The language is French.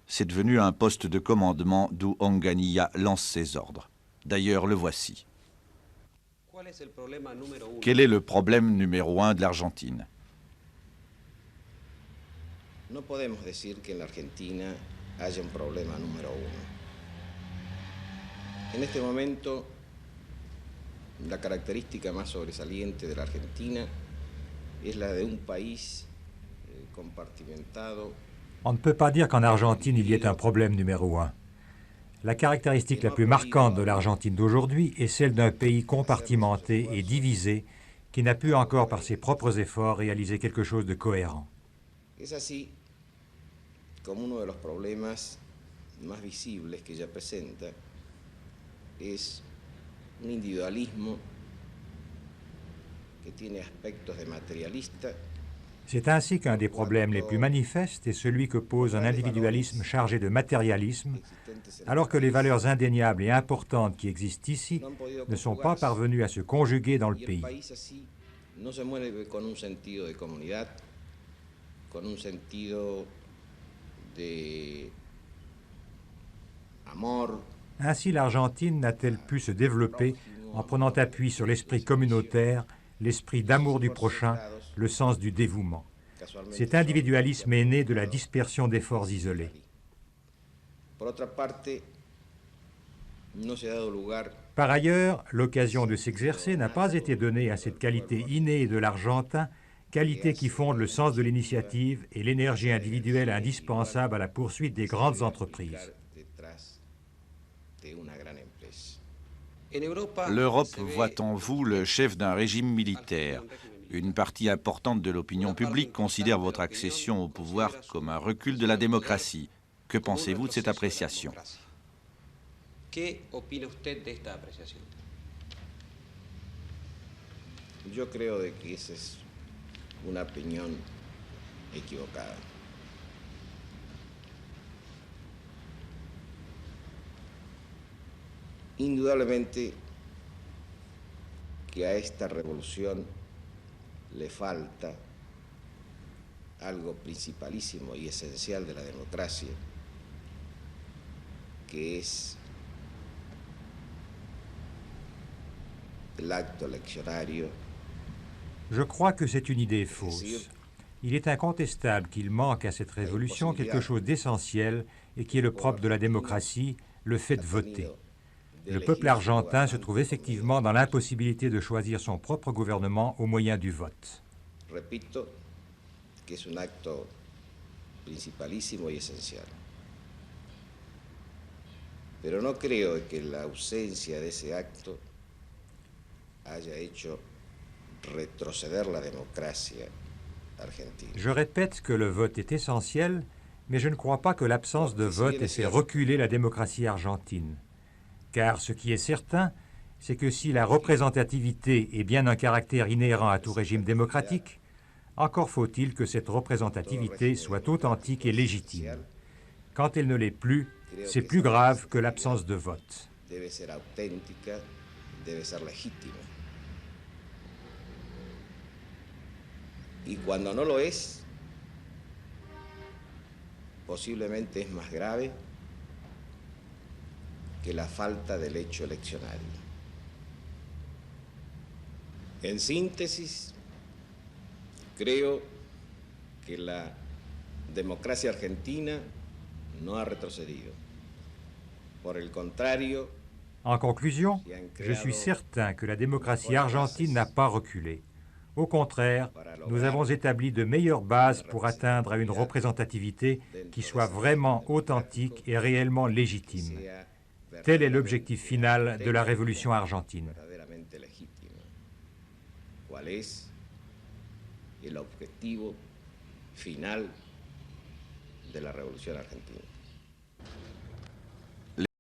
c'est devenu un poste de commandement d'où Onganía lance ses ordres. D'ailleurs, le voici. Quel est le problème numéro 1 de l'Argentine? No podemos decir que en la Argentina haya un problema número uno. En este momento, la característica más sobresaliente de la Argentina es la de un país compartimentado. On ne peut pas dire qu'en Argentine il y ait un problème numéro un. La caractéristique la plus marquante de l'Argentine d'aujourd'hui est celle d'un pays compartimenté et divisé qui n'a pu encore par ses propres efforts réaliser quelque chose de cohérent. Es así como uno de los problemas más visibles que ella presenta es un individualismo que tiene aspectos de materialista. C'est ainsi qu'un des problèmes les plus manifestes est celui que pose un individualisme chargé de matérialisme, alors que les valeurs indéniables et importantes qui existent ici ne sont pas parvenues à se conjuguer dans le pays. No se mueve con un sentido de comunidad, con un sentido de amor. Ainsi, l'Argentine n'a-t-elle pu se développer en prenant appui sur l'esprit communautaire, l'esprit d'amour du prochain, le sens du dévouement. Cet individualisme est né de la dispersion d'efforts isolés. Par ailleurs, l'occasion de s'exercer n'a pas été donnée à cette qualité innée de l'Argentin, qualité qui fonde le sens de l'initiative et l'énergie individuelle indispensable à la poursuite des grandes entreprises. L'Europe voit en vous le chef d'un régime militaire. Une partie importante de l'opinion publique considère votre accession au pouvoir comme un recul de la démocratie. Que pensez-vous de cette appréciation? Yo creo de que esa es una opinión equivocada. Indudablemente que a esta revolución le falta algo principalísimo y esencial de la democracia, que es el acto eleccionario. Je crois que c'est une idée fausse. Il est incontestable qu'il manque à cette révolution quelque chose d'essentiel et qui est le propre de la démocratie, le fait de voter. Le peuple argentin se trouve effectivement dans l'impossibilité de choisir son propre gouvernement au moyen du vote. Repito que es un acto principalísimo y esencial. Pero no creo que la ausencia de ese acto haya hecho retroceder la democracia argentina. Je répète que le vote est essentiel, mais je ne crois pas que l'absence de vote ait fait reculer la démocratie argentine. Car ce qui est certain, c'est que si la représentativité est bien un caractère inhérent à tout régime démocratique, encore faut-il que cette représentativité soit authentique et légitime. Quand elle ne l'est plus, c'est plus grave que l'absence de vote. Debe ser auténtica, debe ser legítima. Y cuando no lo es, posiblemente es más grave que la falta del hecho eleccionario. En síntesis, creo que la democracia argentina no ha retrocedido. Por el contrario, en conclusion, je suis certain que la démocratie argentine n'a pas reculé. Au contraire, nous avons établi de meilleures bases pour atteindre à une représentativité qui soit vraiment authentique et réellement légitime. Tel est l'objectif final de la révolution argentine. ¿Cuál es el objetivo final de la revolución argentina?